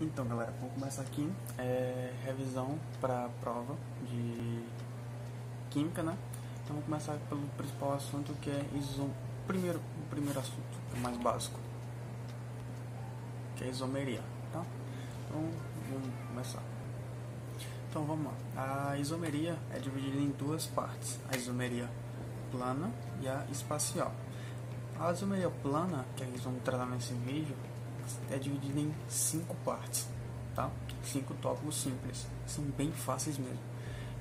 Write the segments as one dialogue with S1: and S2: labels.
S1: Então, galera, vamos começar aqui. Revisão para a prova de Química, né? Então, vamos começar pelo principal assunto, que é o primeiro assunto, o mais básico, que é a isomeria, tá? Então, vamos começar. Então, vamos lá. A isomeria é dividida em duas partes: a isomeria plana e a espacial. A isomeria plana, que a gente vai tratar nesse vídeo, é dividida em 5 partes, tá? 5 tópicos simples, são bem fáceis mesmo.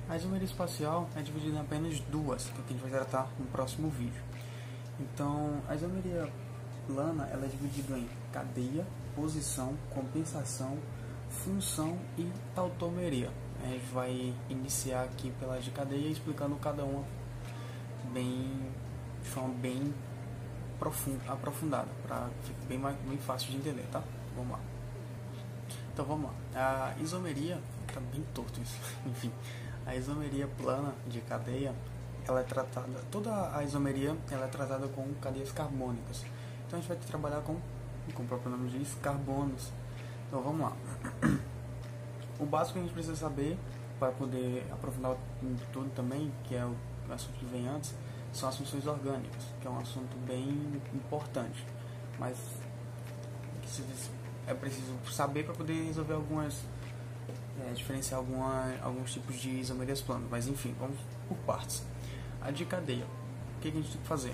S1: A isomeria espacial é dividida em apenas duas, que a gente vai tratar no próximo vídeo. Então, a isomeria plana, ela é dividida em cadeia, posição, compensação, função e tautomeria. A gente vai iniciar aqui pela de cadeia, explicando cada uma de forma bem aprofundada, para ficar bem fácil de entender, tá? Vamos lá. Então vamos lá. A isomeria, tá bem torto isso. Enfim, a isomeria plana de cadeia, ela é tratada, toda a isomeria ela é tratada com cadeias carbônicas. Então a gente vai trabalhar com o próprio nome diz, carbonos. Então vamos lá. O básico que a gente precisa saber para poder aprofundar tudo também, que é o assunto que vem antes, são as funções orgânicas, que é um assunto bem importante, mas é preciso saber para poder resolver diferenciar alguns tipos de isomerias planas. Mas enfim, vamos por partes. A de cadeia, o que a gente tem que fazer?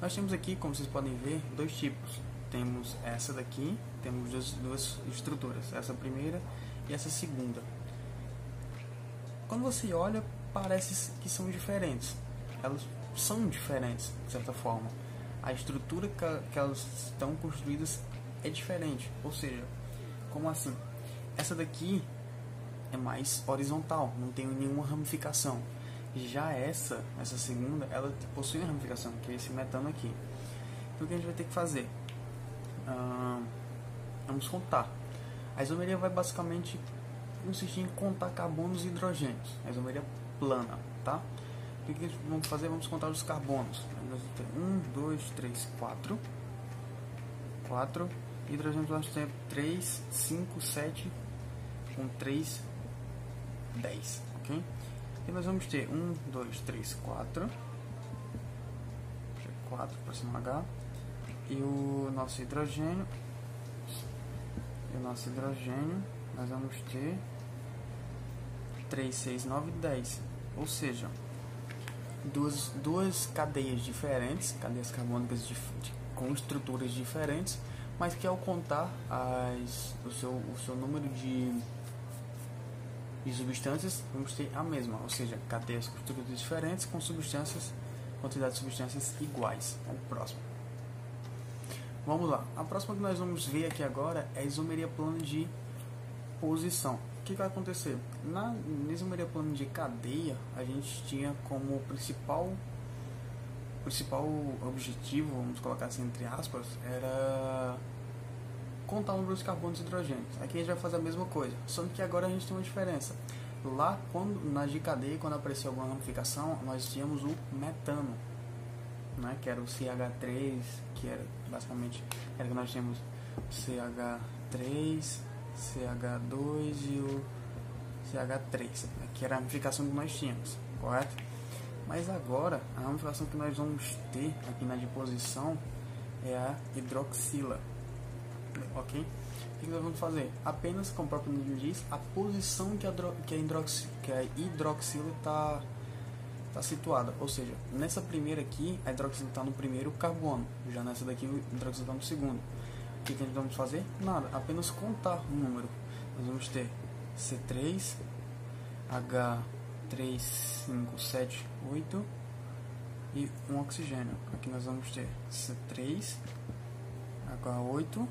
S1: Nós temos aqui, como vocês podem ver, dois tipos. Temos essa daqui, temos duas estruturas, essa primeira e essa segunda. Quando você olha, parece que são diferentes. Elas são diferentes, de certa forma. A estrutura que elas estão construídas é diferente. Ou seja, como assim? Essa daqui é mais horizontal, não tem nenhuma ramificação. Já essa segunda, ela possui uma ramificação, que é esse metano aqui. Então o que a gente vai ter que fazer? Vamos contar. A isomeria vai basicamente consistir em contar carbonos e hidrogênios. A isomeria plana, tá? O que vamos fazer? Vamos contar os carbonos. 1, 2, 3, 4. 4. Hidrogênio nós temos 3, 5, 7. Com 3, 10. Ok? E nós vamos ter 1, 2, 3, 4. 4 para cima H. E o nosso hidrogênio. Nós vamos ter 3, 6, 9, 10. Ou seja, duas cadeias diferentes, cadeias carbônicas com estruturas diferentes, mas que ao contar o seu número de substâncias, vamos ter a mesma, ou seja, cadeias com estruturas diferentes com quantidade de substâncias iguais. É o próximo. Vamos lá. A próxima que nós vamos ver aqui agora é a isomeria plana de posição. O que vai acontecer? Na isomeria plana de cadeia, a gente tinha como principal objetivo, vamos colocar assim entre aspas, era contar o número de carbonos e hidrogênios. Aqui a gente vai fazer a mesma coisa, só que agora a gente tem uma diferença. Lá, na de cadeia, quando apareceu alguma ramificação, nós tínhamos o metano, né, que era o CH3, que era basicamente que nós tínhamos o CH3, CH2 e o CH3, que era a ramificação que nós tínhamos, correto? Mas agora, a ramificação que nós vamos ter aqui na disposição é a hidroxila, ok? O que nós vamos fazer? Apenas, como o próprio nome diz, a posição que a hidroxila está situada, ou seja, nessa primeira aqui, a hidroxila está no primeiro carbono, já nessa daqui, a hidroxila está no segundo. O que a gente vamos fazer? Nada, apenas contar o número. Nós vamos ter C3, H3, 5, 7, 8 e um oxigênio. Aqui nós vamos ter C3, H8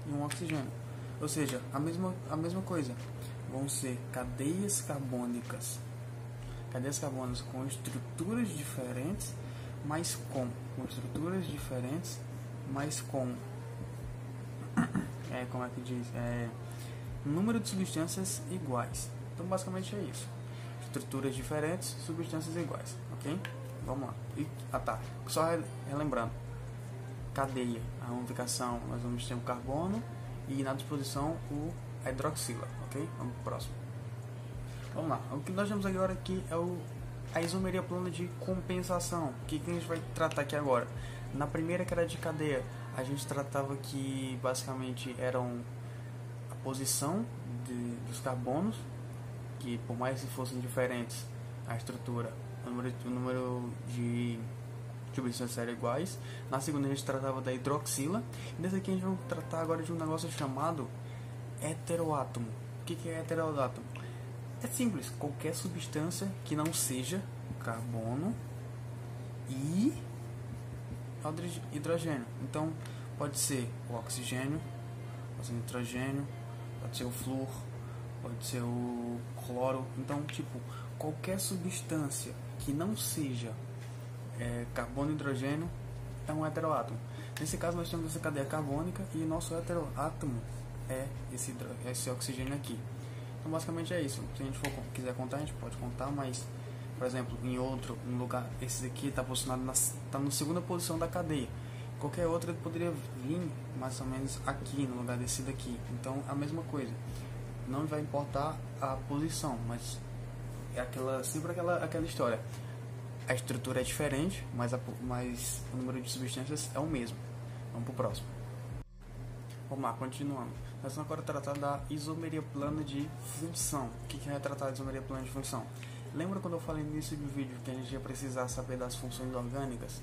S1: e um oxigênio. Ou seja, a mesma coisa. Vão ser cadeias carbônicas com estruturas diferentes, mas com como é que diz? Número de substâncias iguais. Então basicamente é isso. Estruturas diferentes, substâncias iguais, ok? Vamos lá. Tá. Só relembrando. Cadeia. A ramificação nós vamos ter o carbono e na disposição a hidroxila, ok? Vamos pro próximo. Vamos lá, o que nós temos agora aqui é a isomeria plana de compensação. O que a gente vai tratar aqui agora? Na primeira, que era de cadeia, a gente tratava que basicamente eram a posição dos carbonos, que por mais que fossem diferentes, a estrutura, o número de substâncias eram iguais. Na segunda a gente tratava da hidroxila. E nesse aqui a gente vai tratar agora de um negócio chamado heteroátomo. O que é heteroátomo? É simples, qualquer substância que não seja carbono e hidrogênio. Então pode ser o oxigênio, pode ser o nitrogênio, pode ser o flúor, pode ser o cloro. Então, tipo, qualquer substância que não seja carbono e hidrogênio é um heteroátomo. Nesse caso nós temos essa cadeia carbônica e nosso heteroátomo é esse oxigênio aqui. Então basicamente é isso. Se a gente quiser contar, a gente pode contar, mas por exemplo, em um lugar, esse daqui está posicionado na segunda posição da cadeia. Qualquer outro ele poderia vir mais ou menos aqui no lugar desse daqui. Então a mesma coisa. Não vai importar a posição, mas é sempre aquela história. A estrutura é diferente, mas o número de substâncias é o mesmo. Vamos para o próximo. Vamos lá, continuando. Nós vamos agora tratar da isomeria plana de função. O que é tratar de isomeria plana de função? Lembra quando eu falei no início do vídeo que a gente ia precisar saber das funções orgânicas?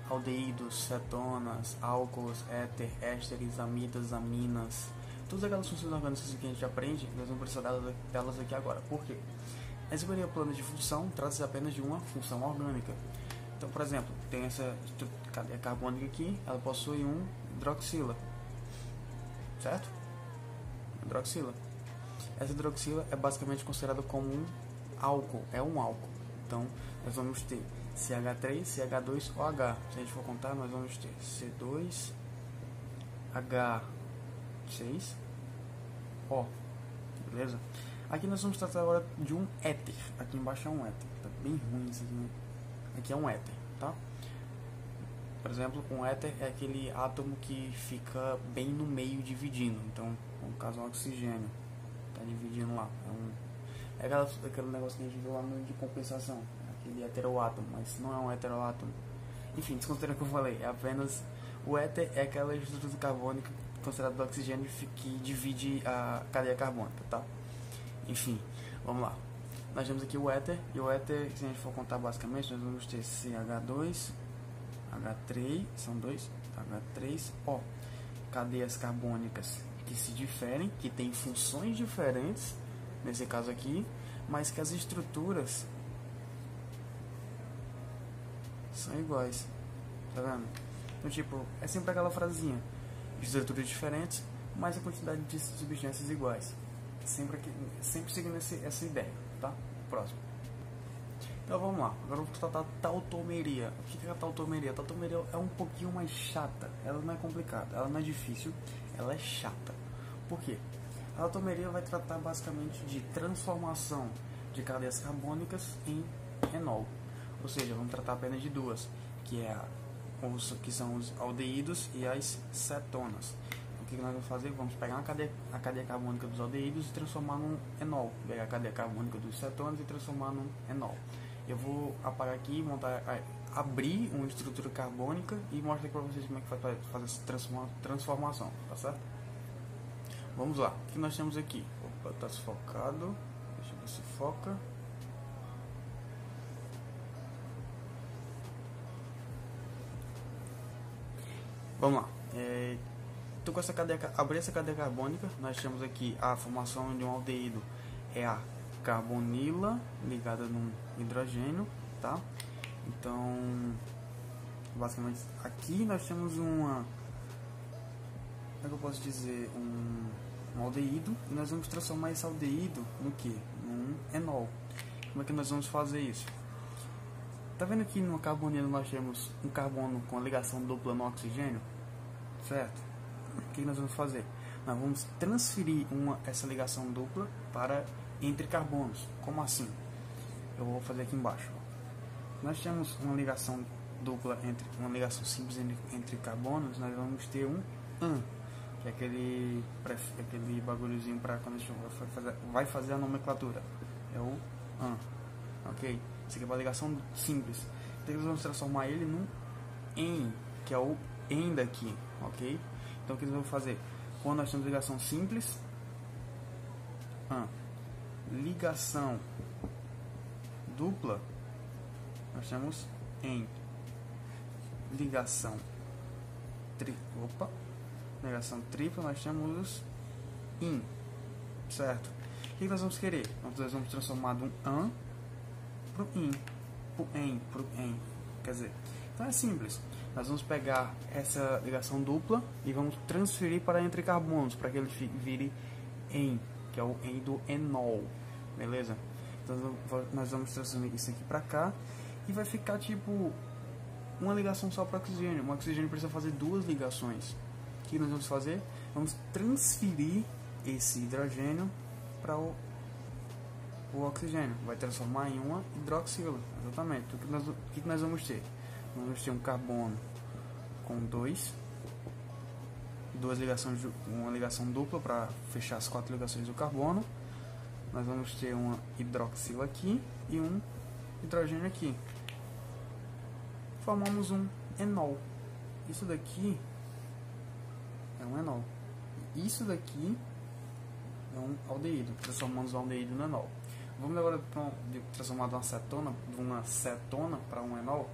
S1: Aldeídos, cetonas, álcools, éter, ésteres, amidas, aminas. Todas aquelas funções orgânicas que a gente aprende, nós vamos precisar delas aqui agora. Por quê? A isomeria plana de função trata-se apenas de uma função orgânica. Então, por exemplo, tem essa cadeia carbônica aqui, ela possui um hidroxila, certo? Hidroxila. Essa hidroxila é basicamente considerada como um álcool, é um álcool. Então, nós vamos ter CH3, CH2, OH. Se a gente for contar, nós vamos ter C2, H6, O. Beleza? Aqui nós vamos tratar agora de um éter. Aqui embaixo é um éter. Tá bem ruim isso aqui, né? Aqui é um éter, tá? Por exemplo, um éter é aquele átomo que fica bem no meio dividindo. Então, no caso, o oxigênio tá dividindo lá. É aquele negócio que a gente viu lá no de compensação. Aquele heteroátomo, mas não é um heteroátomo. Enfim, desconsidera o que eu falei. É apenas... O éter é aquela estrutura carbônica considerada do oxigênio que divide a cadeia carbônica, tá? Enfim, vamos lá. Nós temos aqui o éter, e o éter, se a gente for contar basicamente, nós vamos ter CH2, H3, são dois, H3O. Cadeias carbônicas que se diferem, que têm funções diferentes, nesse caso aqui, mas que as estruturas são iguais, tá vendo? Então, tipo, é sempre aquela frasinha, estruturas diferentes, mas a quantidade de substâncias iguais. Sempre seguindo essa ideia, tá? Próximo. Então vamos lá, agora eu vou tratar tautomeria. O que é a tautomeria? A tautomeria é um pouquinho mais chata, ela não é complicada, ela não é difícil, ela é chata. Por quê? A tautomeria vai tratar basicamente de transformação de cadeias carbônicas em enol. Ou seja, vamos tratar apenas de duas, que são os aldeídos e as cetonas. O que nós vamos fazer? Vamos pegar a cadeia carbônica dos aldeídos e transformar num enol. Pegar a cadeia carbônica dos cetonas e transformar num enol. Eu vou apagar aqui, abrir uma estrutura carbônica e mostrar aqui para vocês como é que faz essa transformação, tá certo? Vamos lá, o que nós temos aqui? Opa, tá desfocado. Deixa eu ver se foca. Vamos lá. Então, com abrir essa cadeia carbônica, nós temos aqui a formação de um aldeído, é a carbonila ligada num hidrogênio, tá? Então, basicamente, aqui nós temos como é que eu posso dizer, um aldeído, e nós vamos transformar esse aldeído no que? Num enol. Como é que nós vamos fazer isso? Tá vendo aqui no carbonilo nós temos um carbono com a ligação dupla no oxigênio? Certo? O que nós vamos fazer? Nós vamos transferir essa ligação dupla entre carbonos. Como assim? Eu vou fazer aqui embaixo. Nós temos uma ligação dupla entre uma ligação simples entre carbonos, nós vamos ter um AN, que é aquele bagulhozinho para quando a gente vai fazer a nomenclatura. É o AN, ok? Isso aqui é uma ligação simples. Então nós vamos transformar ele num EN, que é o EN daqui, ok? Então o que nós vamos fazer? Quando nós temos ligação simples, AN, ligação dupla, nós temos EN. Ligação tripla, nós temos IN, certo? O que nós vamos querer? Nós vamos transformar de um AN para o IN, para o EN, quer dizer, então é simples. Nós vamos pegar essa ligação dupla e vamos transferir para entre carbonos, para que ele vire EN, que é o EN do enol, beleza? Então nós vamos transferir isso aqui para cá e vai ficar tipo uma ligação só para oxigênio. O oxigênio precisa fazer duas ligações. O que nós vamos fazer? Vamos transferir esse hidrogênio para o oxigênio. Vai transformar em uma hidroxila. Exatamente. O que nós vamos ter? Nós vamos ter um carbono com duas ligações, uma ligação dupla para fechar as 4 ligações do carbono. Nós vamos ter uma hidroxila aqui e um hidrogênio aqui. Formamos um enol. Isso daqui é um enol. Isso daqui é um aldeído. Transformamos o aldeído no enol. Vamos agora transformar de uma cetona para um enol.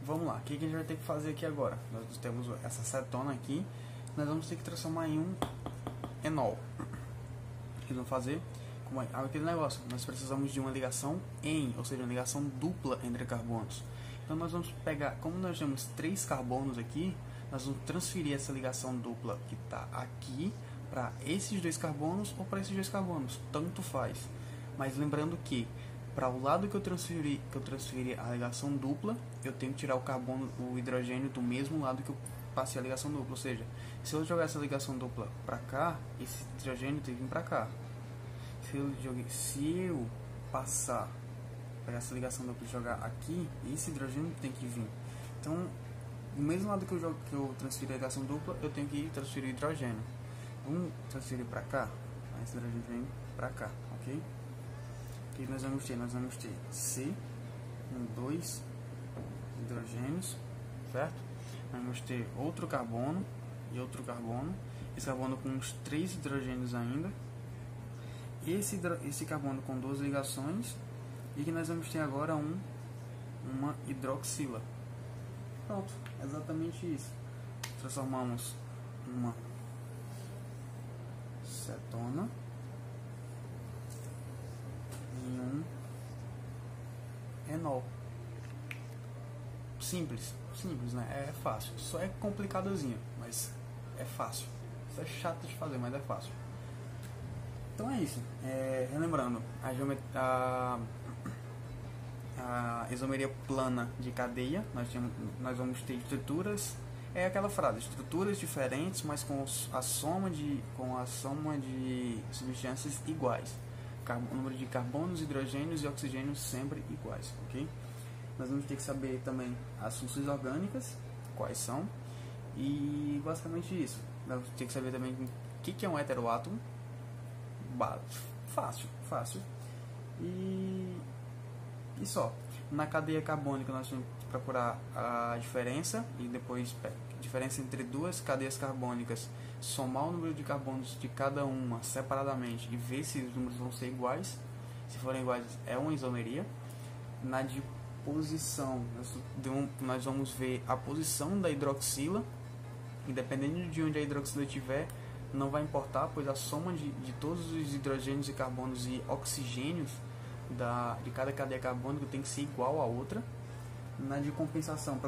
S1: Vamos lá. O que a gente vai ter que fazer aqui agora? Nós temos essa cetona aqui. Nós vamos ter que transformar em um enol. O que vamos fazer? Como é aquele negócio? Nós precisamos de uma ligação EN, ou seja, uma ligação dupla entre carbonos. Então nós vamos pegar, como nós temos 3 carbonos aqui, nós vamos transferir essa ligação dupla que está aqui para esses 2 carbonos ou para esses 2 carbonos, tanto faz. Mas lembrando que para o lado que eu transferi a ligação dupla, eu tenho que tirar o hidrogênio do mesmo lado que eu passei a ligação dupla. Ou seja, se eu jogar essa ligação dupla para cá, esse hidrogênio tem que vir para cá. Se eu pegar essa ligação dupla e jogar aqui, esse hidrogênio tem que vir. Então, do mesmo lado que eu transfiro a ligação dupla, eu tenho que transferir o hidrogênio. Vamos transferir para cá, esse hidrogênio vem para cá, ok? O que nós vamos ter? Nós vamos ter C, 2 hidrogênios, certo? Nós vamos ter outro carbono e outro carbono. Esse carbono com uns 3 hidrogênios ainda. Esse carbono com 2 ligações. E que nós vamos ter agora uma hidroxila. Pronto, exatamente isso. Transformamos uma cetona em um enol. Simples, né? É fácil. Só é complicadozinho, mas é fácil. Isso é chato de fazer, mas é fácil. Então é isso. Relembrando, a isomeria plana de cadeia, nós vamos ter estruturas, é aquela frase, estruturas diferentes, mas com a soma de substâncias iguais. O número de carbonos, hidrogênios e oxigênios sempre iguais, ok? Nós vamos ter que saber também as funções orgânicas, quais são, e basicamente isso. Nós vamos ter que saber também o que é um heteroátomo. Fácil. E só. Na cadeia carbônica nós temos que procurar a diferença e depois diferença entre 2 cadeias carbônicas, somar o número de carbonos de cada uma separadamente e ver se os números vão ser iguais. Se forem iguais, é uma isomeria. Na de posição, nós vamos ver a posição da hidroxila. Independente de onde a hidroxila estiver, não vai importar, pois a soma de todos os hidrogênios e carbonos e oxigênios de cada cadeia carbônica tem que ser igual a outra. Na de compensação,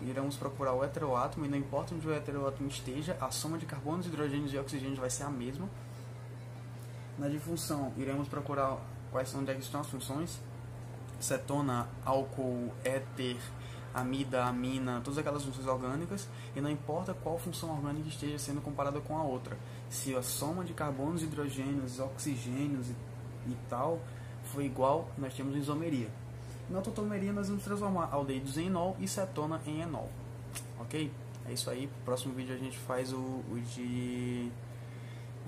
S1: iremos procurar o heteroátomo, e não importa onde o heteroátomo esteja, a soma de carbonos, hidrogênios e oxigênios vai ser a mesma. Na de função, iremos procurar onde é que estão as funções: cetona, álcool, éter, amida, amina, todas aquelas funções orgânicas, e não importa qual função orgânica esteja sendo comparada com a outra. Se a soma de carbonos, hidrogênios, oxigênios e tal for igual, nós temos isomeria. Na tautomeria nós vamos transformar aldeídos em enol e cetona em enol. Ok? É isso aí. No próximo vídeo a gente faz o de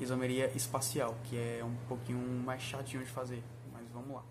S1: isomeria espacial, que é um pouquinho mais chatinho de fazer. Mas vamos lá.